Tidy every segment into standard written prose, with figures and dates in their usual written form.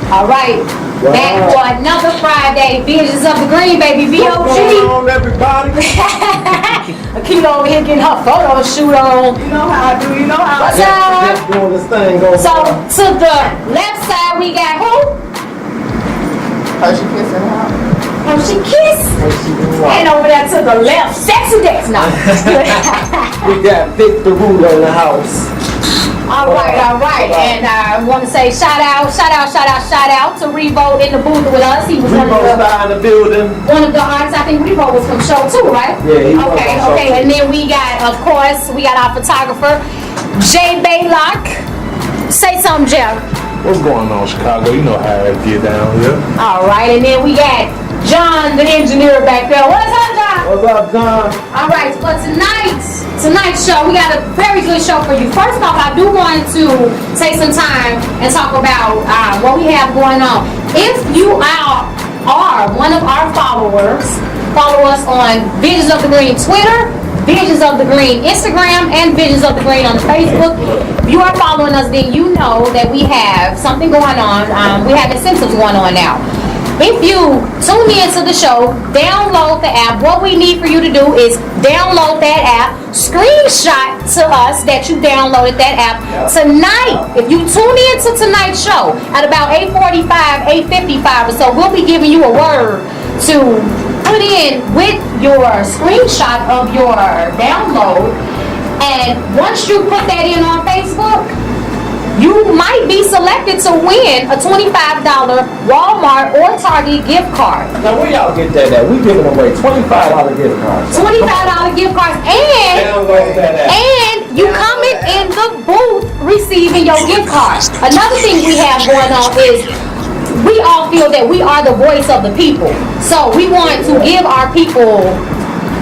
All right. Wow. Back for another Friday. Visions of the Green, baby. VOG. What's going on, everybody? Akita over here getting her photo shoot on. You know how I do. You know how I What's do. up? Just doing this thing going So, on. to the left side, we got who? Hershey Kiss in the house. Hershey Kiss. And over there to the left, Sexy Dex. No. We got Victor Ruler in the house. All right. And I want to say shout out to Revo in the booth with us. He was Revo in the building. one of the artists. I think Revo was from show 2, right? Yeah, he was Okay. from show 2. And then we got, of course, our photographer, Jay Baylock. Say something, Jeff. What's going on, Chicago? You know how it get down here. All right. And then we got John, the engineer back there. What's up, John? What's up, John? All right, for tonight's show, we got a very good show for you. First off, I do want to take some time and talk about what we have going on. If you are one of our followers, follow us on Visions of the Green Twitter, Visions of the Green Instagram, and Visions of the Green on Facebook. If you are following us, then you know that we have something going on. We have incentives going on now. If you tune into the show, download the app. What we need for you to do is download that app, screenshot to us that you downloaded that app. Tonight, if you tune in to tonight's show at about 8:45, 8:55 or so, we'll be giving you a word to put in with your screenshot of your download. And once you put that in on Facebook, you might be selected to win a $25 Walmart or Target gift card. Now, where y'all get that at? We giving away $25 gift cards. $25 gift cards, Download that app. and you coming in the booth receiving your gift card. Another thing we have going on is we all feel that we are the voice of the people. So we want to give our people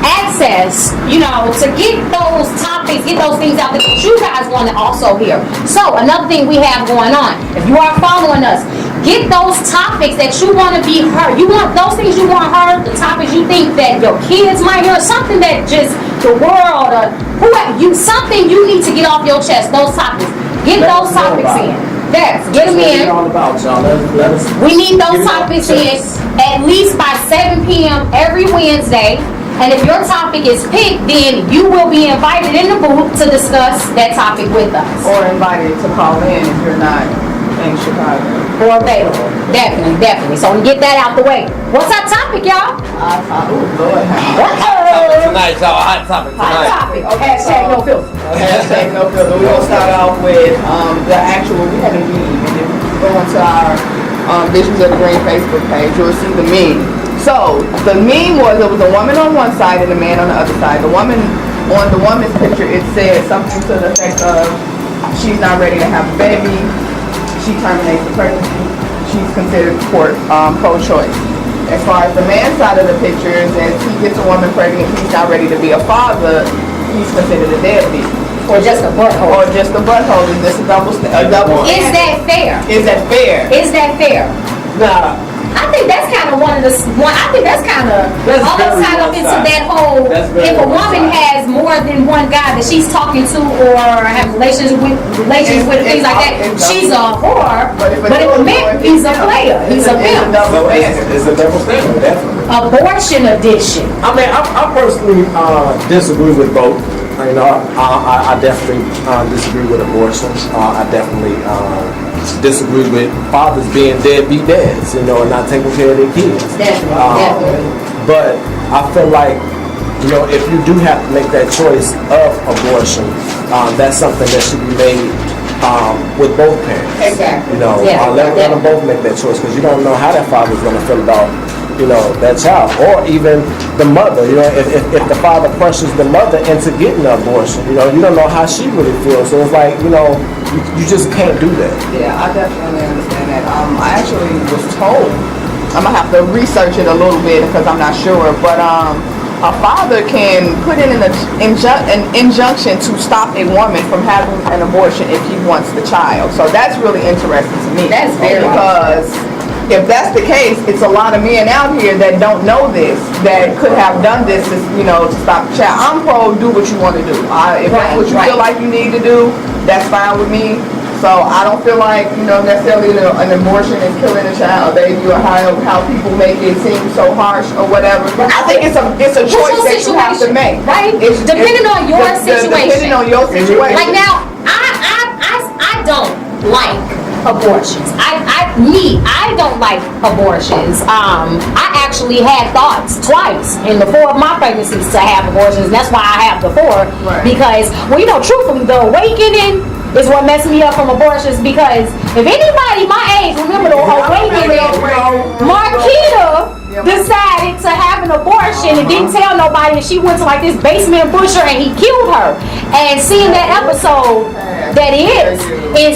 access, to get those topics, get those things out that you guys want to also hear. So another thing we have going on, if you are following us, get those topics that you want to be heard. You want those things you want heard, the topics you think that your kids might hear, something that just the world, something you need to get off your chest, those topics. Get those topics in. Yes, get them in. We need those topics in at least by 7 p.m. every Wednesday. And if your topic is picked, then you will be invited in the booth to discuss that topic with us. Or invited to call in if you're not in Chicago. Or available. Definitely. So get that out the way. What's our topic, y'all? Lord. Tonight, y'all. Hot topic Hot tonight. topic. Hashtag no filter. Hashtag no filter. We're going to start off with the actual, we had a meme. And if you go into our Visions of the Green Facebook page, you'll see the meme. So, the meme was, it was a woman on one side and a man on the other side. The woman, on the woman's picture, it said something to the effect of, she's not ready to have a baby, she terminates the pregnancy, she's considered pro-choice. As far as the man's side of the picture, is that he gets a woman pregnant, he's not ready to be a father, he's considered a deadbeat. Or just a butthole. Or just a butthole. Is this a double Is standard? that fair? Is that fair? Is that fair? Nah. I think that's kind of I think that's kind of almost tied up into that whole, if a woman has more than one guy that she's talking to or have relations with, things like that, she's a whore. But if a man, he's a player. He's a pimp. It's a double standard, definitely. Abortion edition. I mean, I personally disagree with both. I definitely disagree with abortions. I definitely disagree with fathers being deadbeat dads, and not taking care of their kids. Definitely. But I feel like, if you do have to make that choice of abortion, that's something that should be made with both parents. Exactly. Let them both make that choice, because you don't know how that father's going to feel about that child, or even the mother. If the father pressures the mother into getting an abortion, you don't know how she really feels. So it's like, you just can't do that. Yeah, I definitely understand that. I actually was told, I'm gonna have to research it a little bit because I'm not sure, but a father can put in an injunction to stop a woman from having an abortion if he wants the child. So that's really interesting to me. That's very because if that's the case, it's a lot of men out here that don't know this, that could have done this, to stop the child. I'm pro do what you want to do. If that's what you feel like you need to do, that's fine with me. So I don't feel like, necessarily an abortion is killing a child, baby, or how people make it seem so harsh or whatever. I think it's a choice that you have to make. Right? Depending on your situation. Depending on your situation. Like now, I don't like abortions. I don't like abortions. I actually had thoughts twice in the 4 of my pregnancies to have abortions. That's why I have the 4. Right. Because, truthfully, the awakening is what messed me up from abortions. Because if anybody my age remember the awakening, Marquita decided to have an abortion and didn't tell nobody, and she went to like this basement butcher and he killed her. And seeing that episode, it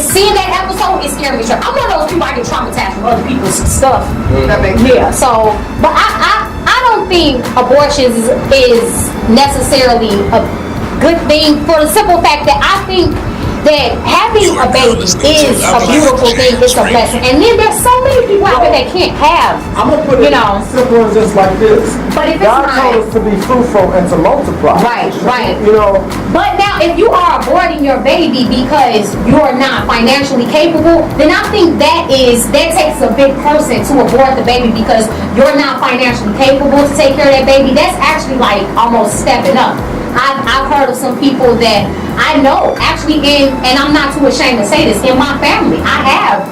scared me. I'm one of those people I get traumatized from other people's stuff. Yeah. So, but I don't think abortions is necessarily a good thing for the simple fact that I think that having a baby is a beautiful thing, it's a blessing. And then there's so many people out there that can't have, I'm gonna put it simple as just like this. But if it's God told us to be fruitful and to multiply. Right. But now if you are aborting your baby because you're not financially capable, then I think that takes a big person to abort the baby because you're not financially capable to take care of that baby. That's actually like almost stepping up. I've heard of some people that I know actually and I'm not too ashamed to say this, in my family I have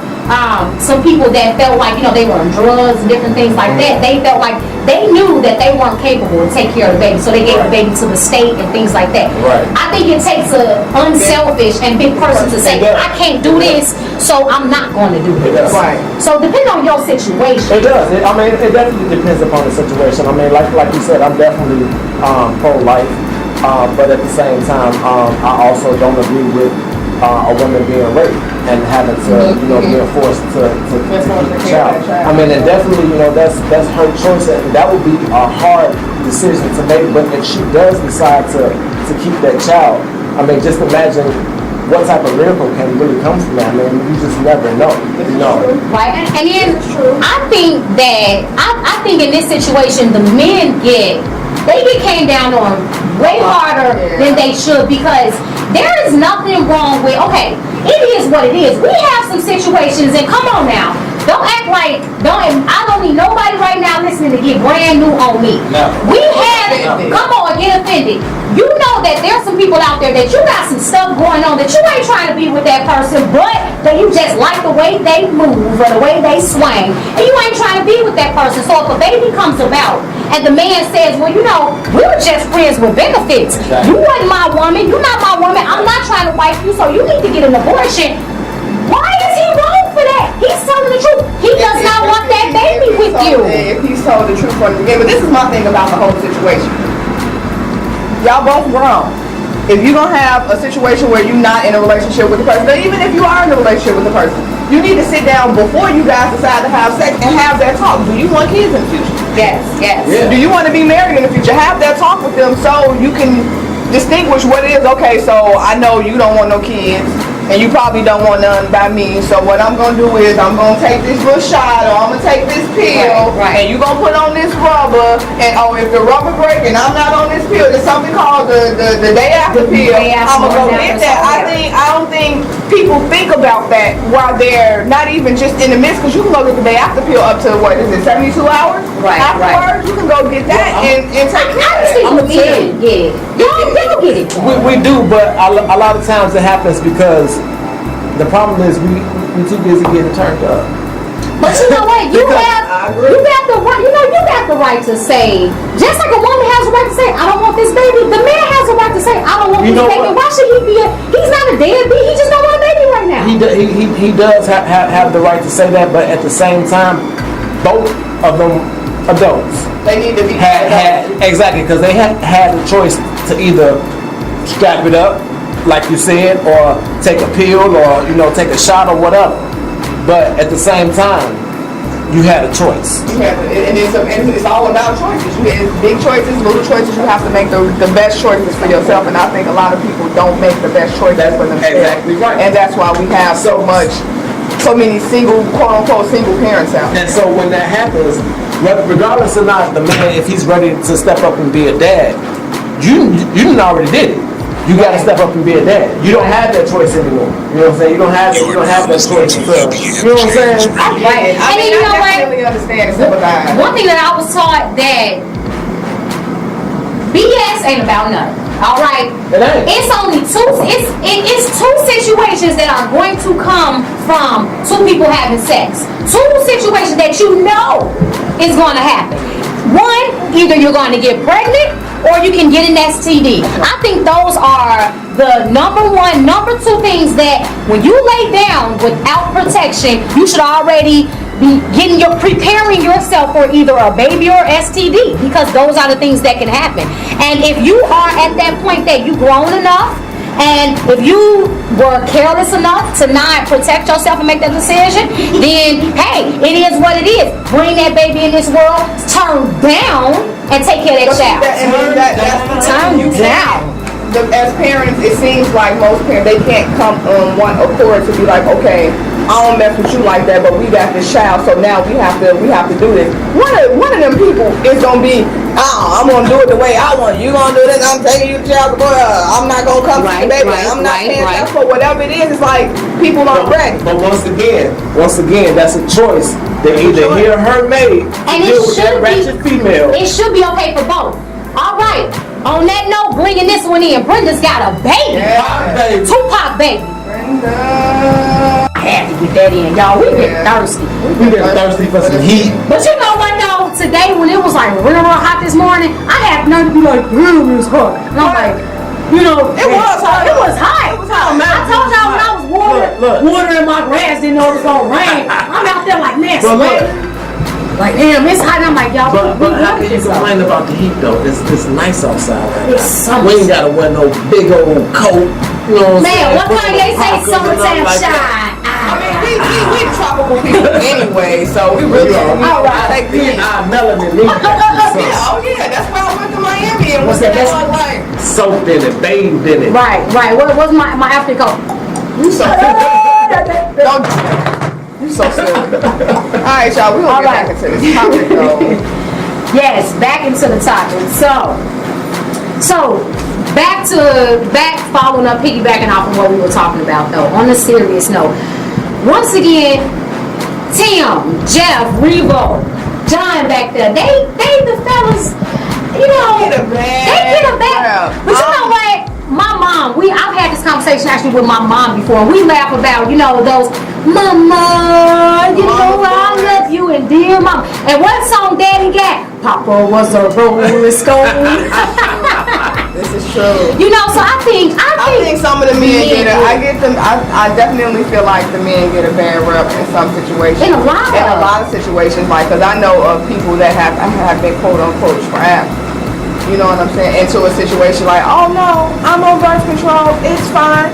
some people that felt like they were on drugs and different things like that. They felt like they knew that they weren't capable to take care of the baby, so they gave the baby to the state and things like that. Right. I think it takes an unselfish and big person to say, I can't do this, so I'm not going to do this. Right. So depending on your situation. It does. It definitely depends upon the situation. Like you said, I'm definitely pro-life. But at the same time, I also don't agree with a woman being raped and having to, being forced to keep the child. And definitely, that's her choice, and that would be a hard decision to make. But if she does decide to keep that child, just imagine what type of miracle can really come from that. You just never know. Right, and then I think in this situation, the men get came down on way harder than they should, because there is nothing wrong with, it is what it is. We have some situations, and come on now, don't act like, I don't need nobody right now listening to get brand new on me. No. We have, come on, get offended. You know that there's some people out there that you got some stuff going on that you ain't trying to be with that person, but that you just like the way they move or the way they swing, and you ain't trying to be with that person. So if a baby comes about and the man says, well, we were just friends with benefits. Exactly. You wasn't my woman. You're not my woman. I'm not trying to wife you, so you need to get an abortion. Why is he wrong for that? He's telling the truth. He does not want that baby with you. If he's told the truth from the beginning. But this is my thing about the whole situation. Y'all both grown. If you're going to have a situation where you're not in a relationship with the person, but even if you are in a relationship with the person, you need to sit down before you guys decide to have sex and have that talk. Do you want kids in the future? Yes. Yeah. Do you want to be married in the future? Have that talk with them so you can distinguish what it is. Okay, so I know you don't want no kids, and you probably don't want none by me. So what I'm gonna do is I'm gonna take this little shot, or I'm gonna take this pill, right. and you gonna put on this rubber. And if the rubber break and I'm not on this pill, there's something called the day after pill. I'm gonna go get that. I don't think people think about that while they're not even just in the midst, because you can go get the day after pill up to what is it, 72 hours? Right. Afterwards, you can go get that and take care of it. I'm gonna tell you, y'all get it. We do, but a lot of times it happens because the problem is we too busy getting turned up. But you know what? You got the right to say, just like a woman has a right to say, I don't want this baby. The man has a right to say, I don't want this baby. Why should he be he's not a deadbeat. He just don't want a baby right now. He does have the right to say that, but at the same time, both of them adults. They need to be exactly, because they had the choice to either strap it up, like you said, or take a pill, or take a shot or whatever. But at the same time, you had a choice. And it's all about choices. You have big choices, little choices. You have to make the best choices for yourself. And I think a lot of people don't make the best choices for themselves. Exactly right. And that's why we have so many single, quote unquote, single parents out. And so when that happens, regardless or not the man, if he's ready to step up and be a dad, you already did it. You gotta step up and be a dad. You don't have that choice anymore. You know what I'm saying? You don't have that choice to fill. You know what I'm saying? Right. I mean, you know I what? definitely understand and sympathize. One thing that I was taught that BS ain't about nothing. All right, It ain't. it's only it's two situations that are going to come from two people having sex. Two situations that you know is going to happen. One, either you're going to get pregnant or you can get an STD. I think those are the number one, number two things that when you lay down without protection, you should already be preparing yourself for either a baby or STD, because those are the things that can happen. And if you are at that point that you grown enough, and if you were careless enough to not protect yourself and make that decision, then hey, it is what it is. Bring that baby in this world, turn down, and take care of that child. Turn down. As parents, it seems like most parents, they can't come on one accord to be like, okay, I don't mess with you like that, but we got this child, so now we have to do this. One of them people is gonna be, I'm gonna do it the way I want. You gonna do this? I'm taking you to child support. I'm not gonna come see the baby. I'm not paying that for whatever it is. It's like people aren't ready. But once again, that's a choice that either he or her made to And deal with that ratchet female. It should be okay for both. All right. On that note, bringing this one in, Brenda's got a baby. Yeah. Tupac baby. Brenda. I had to get that in, y'all. We get thirsty. We get thirsty for some heat. But you know what though? Today when it was like real hot this morning, I had nerve to be like, it's hot. And I'm like, you know, It was hot. It was hot. It was hot. I told y'all when I was watering my grass, didn't know it was gonna rain. I'm out there like, man, But look, like damn, it's hot. And I'm like, y'all. but how can you complain about the heat though? It's nice outside right It's now. summer. We ain't gotta wear no big old coat. You know what I'm saying? Man, what Kanye say? Parkas and Summertime nothing like that. shine. I mean, we tropical people anyway, so we really All right. take the heat. Our melanin needs Yeah, oh yeah, that's why I went to Miami and What's was that? there like, soaked in it, bathed in it. Right. What's my after coat? you so don't do that. You so silly. Alright, y'all, we're gonna get back into this topic though. Yes, back into the topic. So back following up, piggybacking off of what we were talking about though. On a serious note, once again, Tim, Jeff, Revo, John back there, they the fellas, you know, Get a bag. they get a back. Yeah. But you know what? My mom, I've had this conversation actually with my mom before. We laugh about, you know, those mama, you know I love you and dear mama. And what song Daddy got? Papa was a rolling stone. This is true. You know, so I think some of the men get it. I definitely feel like the men get a bad rep in some situations. In a lot of situations, like, because I know of people that have been quote unquote trapped. You know what I'm saying? Into a situation like, oh no, I'm on birth control. It's fine.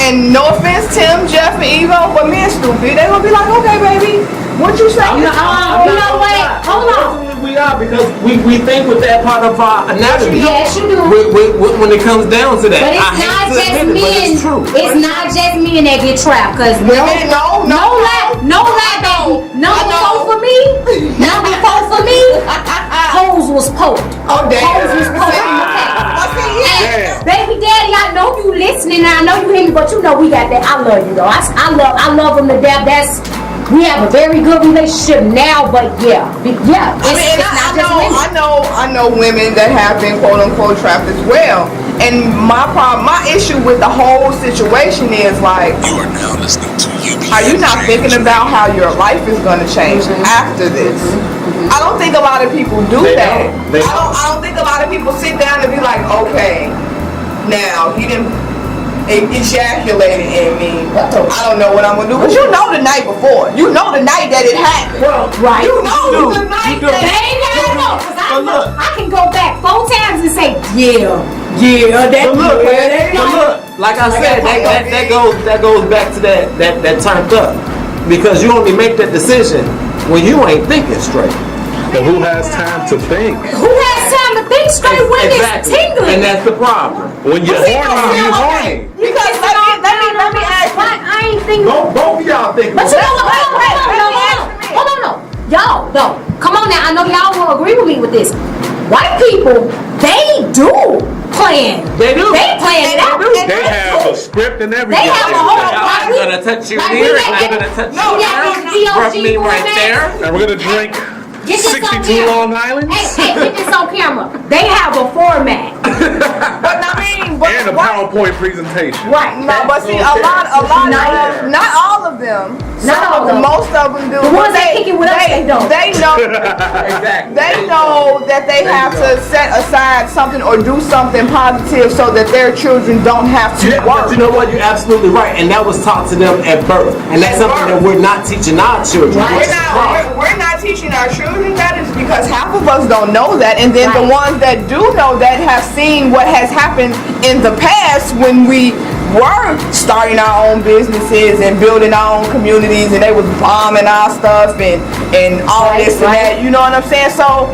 And no offense, Tim, Jeff, and Evo, but men stupid. They gonna be like, okay, baby, what you say? you know what? Hold on. We are because we think with that part of our anatomy. Yes, you do. When it comes down to that, But it's I hate not to just admit it, but men. it's true. It's not just men that get trapped. Cause no lie, baby. No, before for me. Number 4 for me. Hoes was poked. Oh damn. Hoes was poked in the face. And baby daddy, I know you listening. And I know you hear me, but you know we got that. I love you though. I love him to death. We have a very good relationship now, but yeah. I know women that have been quote unquote trapped as well. And my issue with the whole situation is like, You are now listening to UBM. are you not thinking about how your life is going to change after this? I don't think a lot of people do that. I don't think a lot of people sit down and be like, okay, now he didn't ejaculated in me. I don't know what I'm gonna do. But you know the night before. You know the night that it happened. Well, right. You know the night that Baby, I know, 'cause look. I can go back 4 times and say, yeah, that. But look, like I said, that goes back to that turned up, because you only make that decision when you ain't thinking straight. But who has time to think? Who has time to think straight when it's tingling? And that's the problem. When you're horny, you're horny. Because let me ask you. I ain't thinking. Both of y'all think. But you know what? Hold on. Y'all, come on now. I know y'all will agree with me with this. White people, they do plan. They do. They plan it out. They have a script and everything. They have a whole. I'm gonna touch you here, and I'm gonna touch you we got there. this Rub me right there. And we're gonna drink Get this on 62 camera. Long Islands Hey, get this on camera. They have a format. But I mean, but and a PowerPoint presentation. right? No, but see, a lot of not all of them. Not all of them. Most of them do. The ones But that kick it with us, they don't. They know. Exactly. They know that they have to set aside something or do something positive so that their children don't have to Yeah, work. but you know what? You're absolutely right, and that was taught to them at birth, and that's At something birth. that we're not teaching our children. We're not teaching our children that is because half of us don't know that, and then the ones that do know that have seen what has happened in the past when we were starting our own businesses and building our own communities, and they was bombing our stuff and all this and that. You know what I'm saying? So.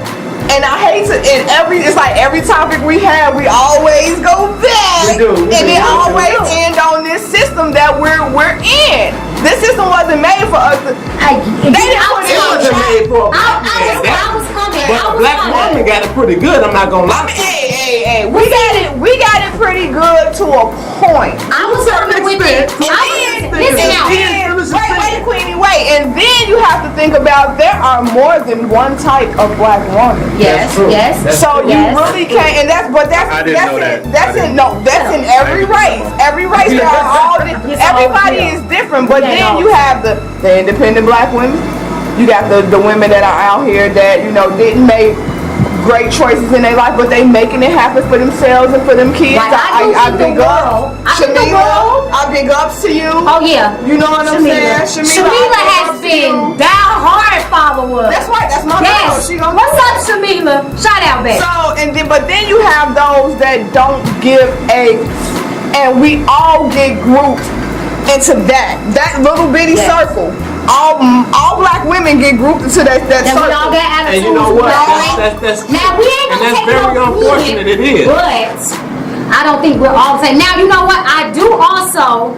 And I hate to, it's like every topic we have, we always go back. We do. And it always end on this system that we're in. This system wasn't made for us to, I It wasn't made for a black man. I was coming. But a black woman got it pretty good. I'm not gonna lie. hey, we got it pretty good to a point. I was coming with it. Listen now. Wait, Queenie, wait. And then you have to think about there are more than one type of black woman. Yes, yes. So you Yes. really can't, and that's I didn't know that. That's in every race. Every race, there are all. Everybody is different, but then you have the independent black women. You got the women that are out here that didn't make great choices in their life, but they making it happen for themselves and for them kids. Like, I big up. I big ups to you. Oh yeah. You know what I'm saying? Shamila has been down hard follower. That's right. That's my girl. Yes. She gonna What's up, Shamila? Shout out, baby. So but then you have those that don't give a, and we all get grouped into that little bitty circle. All black women get grouped into that And circle. we all got attitudes. And you know what? Right? That's Now we ain't gonna and take that's very no unfortunate. It is. But I don't think we're all the same. Now you know what? I do also.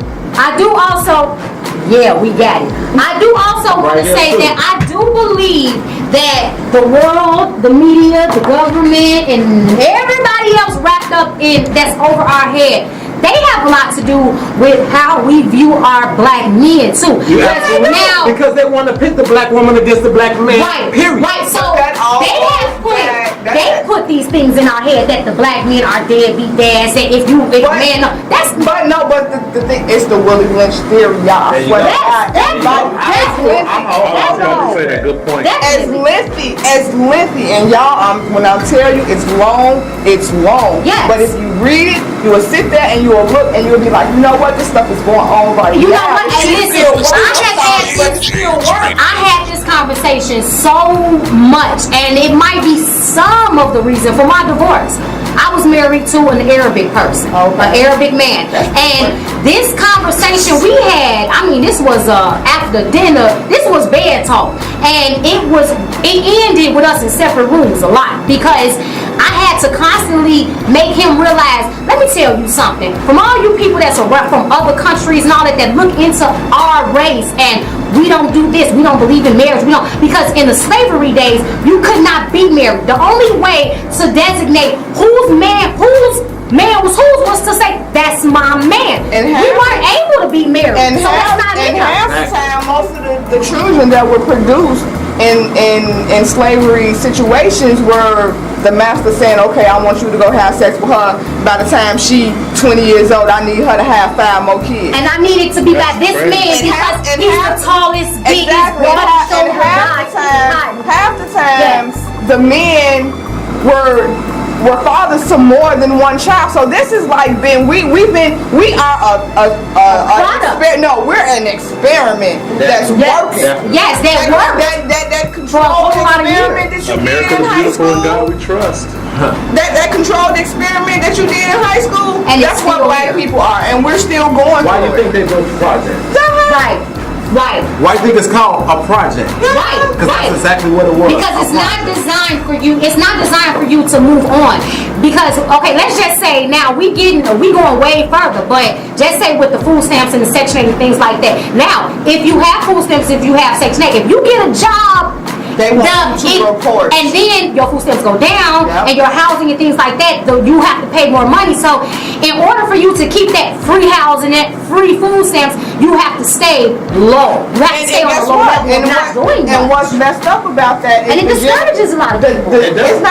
Yeah, we got it. I do also want to say that I do believe that the world, the media, the government, and everybody else wrapped up in that's over our head. They have a lot to do with how we view our black men too. Because they want to pit the black woman against the black man. Right. Period. Right. So they put these things in our head that the black men are deadbeat dads. That if man, that's but the thing is the Willie Lynch theory, y'all. There you go. Good point. As lengthy, and y'all, when I tell you it's long, it's long. Yes. But if you read it, you will sit there and you will look and you'll be like, you know what, this stuff is going on right now. You know what? And listen, I had this conversation so much, and it might be some of the reason for my divorce. I was married to an Arabic person, an Arabic man, and this conversation we had, I mean, this was after dinner, this was bed talk, and it ended with us in separate rooms a lot because I had to constantly make him realize, let me tell you something, from all you people that's from other countries and all that look into our race and we don't do this, we don't believe in marriage, because in the slavery days, you could not be married. The only way to designate whose man was whose was to say, that's my man. And we weren't able to be married. And so that's not in half the time, most of the children that were produced in slavery situations were the master saying, okay, I want you to go have sex with her. By the time she 20 years old, I need her to have 5 more kids. And I need it to be by this man because he's the tallest, biggest, broadest shoulder guy. Half the times, the men were fathers to more than one child. So this is like we're an experiment that's working. Yes, that works. That controlled experiment that you did in high school. And God we trust. That controlled experiment that you did in high school. And that's what black people are, and we're still going. Why do you think they built the project? Right. Why do you think it's called a project? Right. Because that's exactly what it was. Because it's not designed for you. It's not designed for you to move on. Because let's just say now we going way further. But just say with the food stamps and the Section 8 and things like that. Now, if you have food stamps, if you have Section 8, if you get a job They want you to report. And then your food stamps go down, and your housing and things like that, though you have to pay more money. So in order for you to keep that free housing, that free food stamps, you have to stay low. You have to stay on a low level and not doing much. And what's messed up about that is and it discourages a lot of people. it's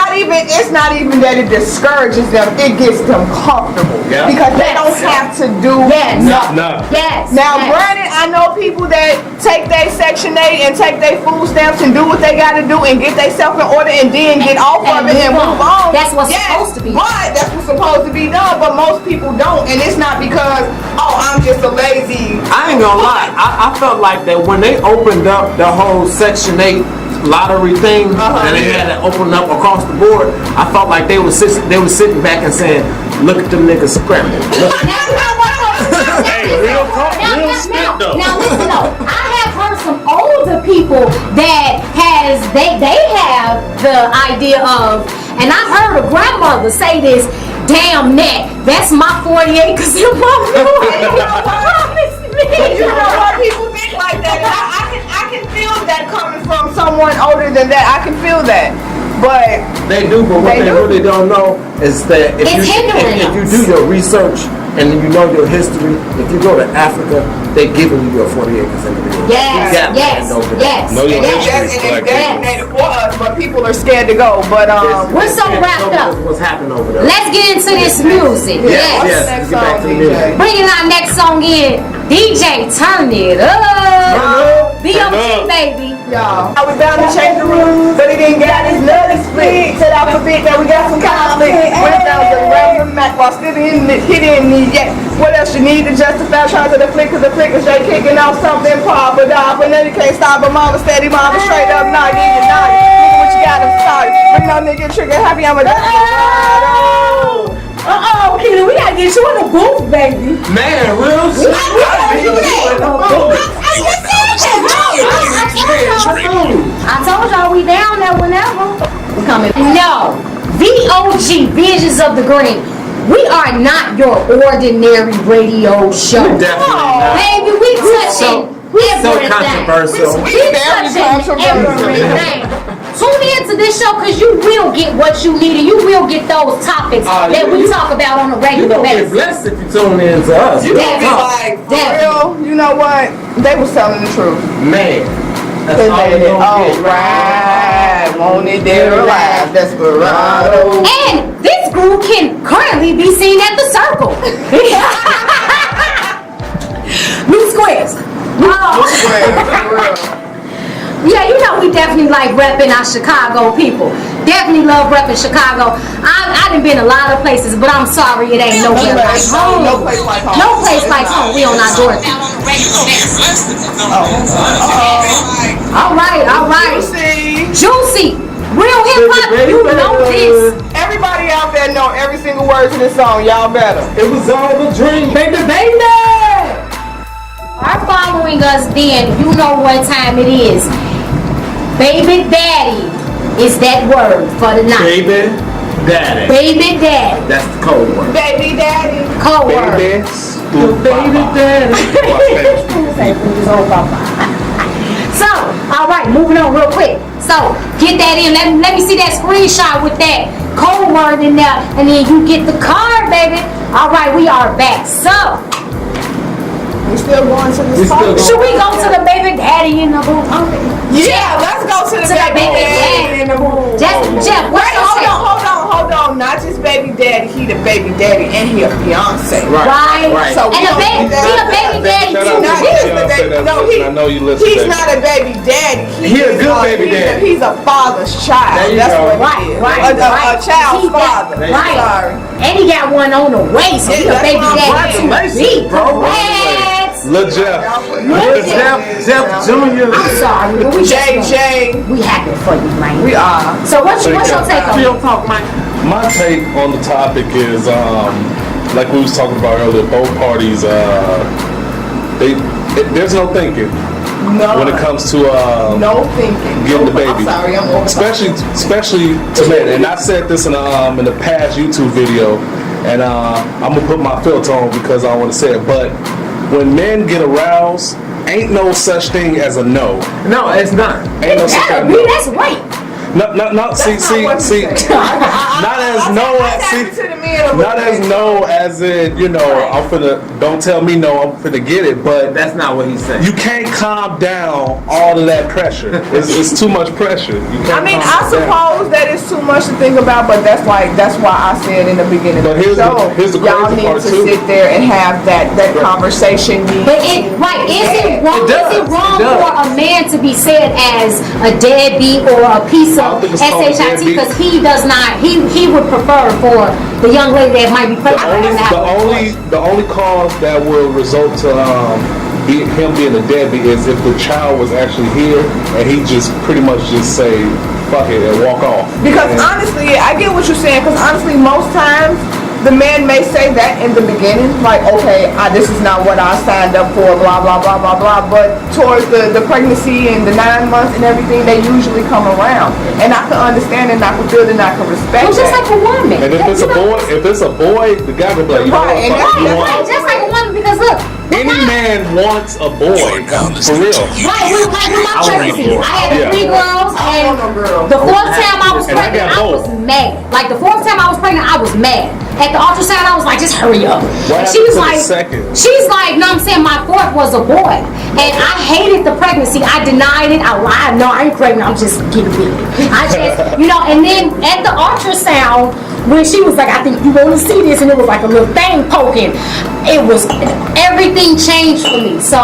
not even that it discourages them. It gets them comfortable because they don't have to do nothing. Yes. Now, granted, I know people that take their Section 8 and take their food stamps and do what they got to do and get themselves in order and then get off of it and move on. That's what's supposed to be. Right, that's what's supposed to be done, but most people don't, and it's not because, oh, I'm just a lazy. I ain't gonna lie. I felt like that when they opened up the whole Section 8 lottery thing, and they had it open up across the board, I felt like they were sitting back and saying, "Look at them niggas scrambling." Hey, real talk, real spit though. Now listen though, I have heard some older people that they have the idea of, and I've heard a grandmother say this, "Damn net, that's my 40 acres in my promise me." You know why people think like that? I can feel that coming from someone older than that. I can feel that. But they do, but what they really don't know is that if you do your research and you know your history, if you go to Africa, they giving you your 40 acres in the middle. Yes. Know your history, and it's black designated for us, but people are scared to go. But we're so wrapped up. What's happening over there? Let's get into this music. What's the next get back song, to the DJ? music. Bringing our next song in, DJ, turn it up. BOG, baby. Y'all, I was down to change the rules, but he didn't get his nutty split. Said I forbid that we got some conflict. Went down to random Mac while still in the hit in me yet. What else you need to justify trying to the flick? Cause the flick is straight kicking off something pop or die. But then you can't stop. But mama steady, mama straight up knocking you naughty. Nigga, what you got him started? Bring no nigga trigger happy. I'm a desperado. Keely, we gotta get you in the booth, baby. Man, real shit. I told y'all we down there whenever. We coming. No. VOG, Visions of the Greene. We are not your ordinary radio show. Definitely not. Baby, we touching everything. So controversial. We touching everything. Tune in to this show because you will get what you need and you will get those topics that we talk about on a regular basis. You're blessed if you tune in to us. You gonna be like, for real? You know what? They was telling the truth. Man. That's all you gonna get. Right. Want it dead or alive. Desperado. And this group can currently be seen at the Circle. New Squares. Yeah, you know we definitely like repping our Chicago people. Definitely love repping Chicago. I done been a lot of places, but I'm sorry it ain't nowhere like home. No place like home. No place like home. We on our Dorothy. All right. Juicy. Real hip hop, you know this. Everybody out there know every single word to this song. Y'all better. It was all a dream. Baby. Are following us then, you know what time it is. Baby daddy is that word for the night. Baby daddy. Baby daddy. That's the code word. Baby daddy. Code word. Baby daddy. So, all right, moving on real quick. So, get that in. Let me see that screenshot with that code word in there, and then you get the card, baby. All right, we are back. So, We still going to this song? should we go to the baby daddy in the booth? Yeah, let's go to the baby daddy in the room. Jeff, what's your take? Hold on. Not just baby daddy, he the baby daddy and he a fiance. Right. So And we a don't baby, do he a baby daddy Shout too. out to He is the Beyonce, baby. that's No, listening. I know you listen, he's baby. not a baby daddy. He a good baby daddy. He's a father's child. There you That's go. what he is. Right. A child's father. Right. Sorry. And he got one on the way, so he a Yeah, baby that's daddy too. congratulations, bro. Congrats. Lil Jeff. Jeff Jr. I'm sorry, but we JJ. we happy for you, man. We are. So what's your take on it? Real talk, Mike. My take on the topic is, like we was talking about earlier, both parties, there's no thinking No. when it comes to No thinking. getting the baby. I'm sorry, I'm over. Especially to men. And I said this in the past YouTube video, and I'm gonna put my filter on because I want to say it. But when men get aroused, ain't no such thing as a no. No, it's not. Ain't no such thing. Be that's rape. No, see, not as no as not as no as in, you know, I'm finna, don't tell me no, I'm finna get it, but That's not what he's saying. you can't calm down all of that pressure. It's too much pressure. You can't I mean, calm I it down. suppose that it's too much to think about, but that's why I said in the beginning But of the here's the- show, here's the y'all crazy need part, to too. sit there and have that conversation. But is it wrong? It does. Is it wrong It does. for a man to be said as a deadbeat or a piece I don't of think it's called a SHIT deadbeat. because he does not? He would prefer for the young lady that might be pregnant for him to have a voice. The only cause that will result to him being a deadbeat is if the child was actually here and he just pretty much just say fuck it and walk off. Because And- honestly, I get what you're saying. Because honestly, most times the man may say that in the beginning, like, okay, this is not what I signed up for, blah blah blah blah blah. But towards the pregnancy and the 9 months and everything, they usually come around, and I can understand and I can feel and I can respect Well, just that. like a woman. And if it's a boy, the guy will be like, you know what, Right, and fuck it, you Right, want just like a woman because look. any man wants a boy, Now for listening real. to Right, with my pregnancy, I had Yeah. 3 girls, I and want no girl. the 4th time I was And I pregnant, got I was both. mad. Like the 4th time I was pregnant, I was mad. At the ultrasound, I was like, just hurry up. What And she happened was to the like, second? she's like, no, I'm saying my 4th was a boy, and I hated the pregnancy. I denied it. I lied. No, I ain't pregnant. I'm just getting big. I just, you know. And then at the ultrasound, when she was like, I think you want to see this, and it was like a little thing poking. It was everything changed for me. So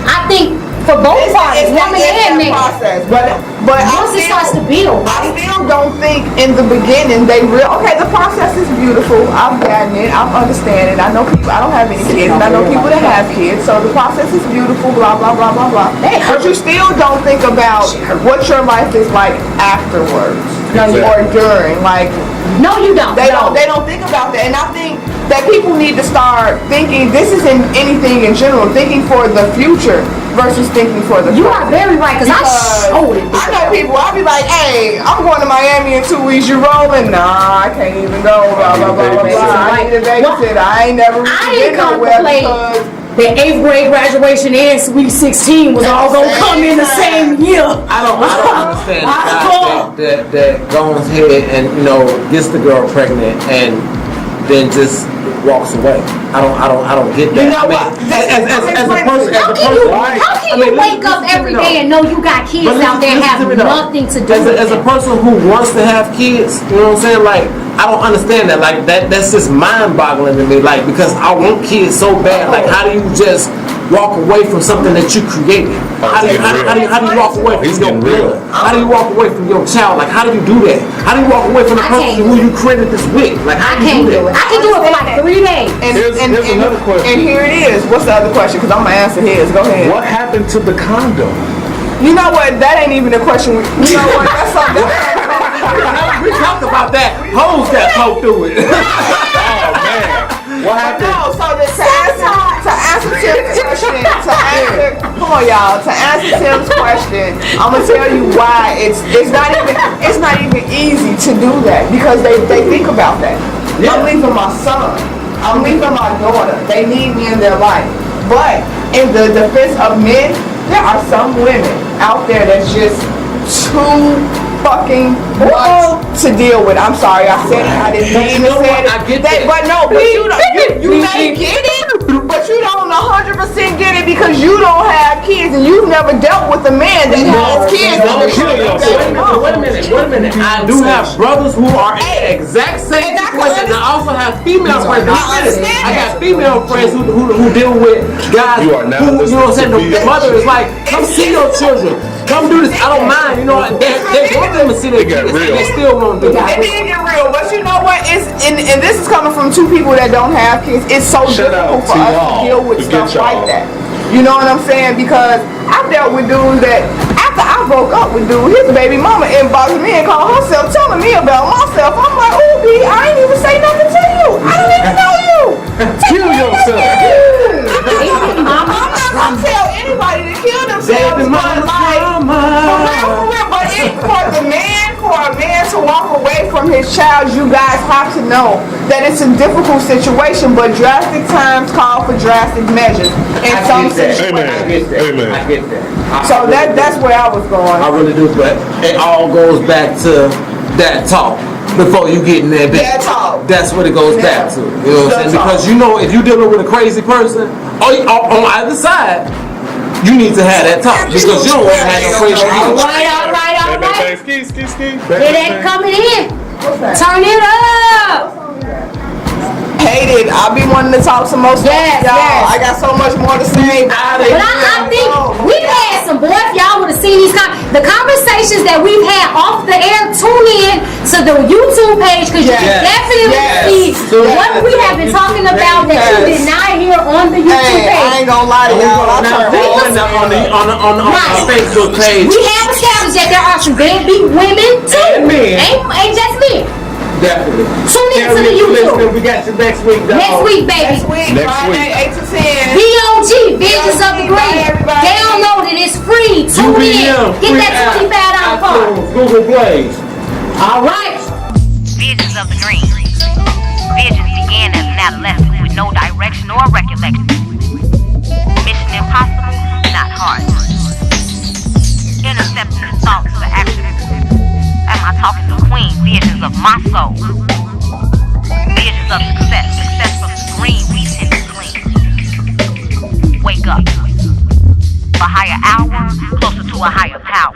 I think for both parties, woman and man. process, but Once it starts to build, I still don't think in the beginning they okay, the process is beautiful. I've gotten it. I understand it. I know people. I don't have any kids, and I know people that have kids. So the process is beautiful. Blah blah blah blah blah. But you still don't think about what your life is like afterwards or during. Like no, you don't. they No. don't think about that, and I think that people need to start thinking. This isn't anything in general. Thinking for the future versus thinking for the You present. are very right, because I showed it. I know people, I'll be like, hey, I'm going to Miami in 2 weeks, you rolling? Nah, I can't even go, blah, blah, blah, blah, blah. I need a babysitter. I ain't never I really didn't been nowhere contemplate because the 8th grade graduation and Sweet 16 was all gonna come in the same year. I don't understand the guy that goes ahead and, you know, gets the girl pregnant and then just walks away. I don't get that. You know I mean, what? as a person, How can you wake up every day and know you got kids out there and have nothing to do with as a it? person who wants to have kids, you know what I'm saying? Like, I don't understand that. Like, that's just mind-boggling to me. Like, because I want kids so bad. Like, how do you just walk away from something that you created? How do you walk away from your blood? How do you walk away from your child? Like, how do you do that? How do you walk away from the I can't person who you created this with? Like, I how do can't you do it. I can do it for like 3 days. Here's another question. And here it is. What's the other question? Because I'm going to answer his. Go ahead. What happened to the condom? You know what? That ain't even a question. You know what? That's something. We talked about that. Hoes got poked through it. Oh man, what happened? No, so to answer Tim's question, come on y'all, to answer Tim's question, I'm gonna tell you why it's not even easy to do that because they think about that. I'm leaving my son, I'm leaving my daughter. They need me in their life. But in the defense of men, there are some women out there that's just too fucking much to deal with. I'm sorry, I said it. I didn't mean to say it. I get that. But no, but you may get it, but you don't 100% get it because you don't have kids and you've never dealt with a man that has kids. Wait a minute. I do have brothers who are in the exact same situation, and I also have female friends. I got female friends who deal with guys You are now who, you know what I'm saying, listening to the mother is like, come see your children. Come do this. I don't mind. You know, they want them to see their kids. They still won't do It it. did get real, but you know what? And this is coming from 2 people that don't have kids. It's so Shout out difficult for to us to y'all deal with to get stuff like y'all. that. You know what I'm saying? Because I've dealt with dudes that after I broke up with dude, his baby mama inboxed me and called herself telling me about myself. I'm like, oh, B, I ain't even say nothing to you. I don't even know you. Kill yourself. I'm not gonna tell anybody to kill themselves, Baby but mama, like, for real, but For a man to walk away from his child, you guys have to know that it's a difficult situation, but drastic times call for drastic measures in some situations. Amen. I get that. So that's where I was going. I really do, but it all goes back to that talk before you get in that bed. That talk. That's what it goes back to. You know what I'm saying? Because you know, if you're dealing with a crazy person, or on either side, you need to have that talk because you don't want to have no crazy people. All right. Ski. Hear that coming in. Turn it up. Hate it. I'll be wanting to talk some more stuff, Yes, y'all. yes. I got so much more to say. But I think we've had some, boy, if y'all would have seen the conversations that we've had off the air, tune in to the YouTube page because you can definitely see what we have been talking about that you did not hear on the YouTube Hey, I page. ain't gonna lie to y'all. I turned On our Facebook page. We have established that there are some deadbeat women too. And men. Ain't just men. Definitely. Tune in to the YouTube. We got you next week, dog. Next week, baby. Next week, Friday, 8 to 10. VOG, Visions of the Greene. Download it, it's free. Tune in. Get that $25 card. Google Play. All right. Visions of the Greene. Visions began as an adolescent with no direction or recollection. Mission impossible, not hard. Intercepting the thoughts for action. Am I talking to Queen? Visions of my soul. Visions of success. Success from the green we tend to glean. Wake up. A higher hour, closer to a higher power.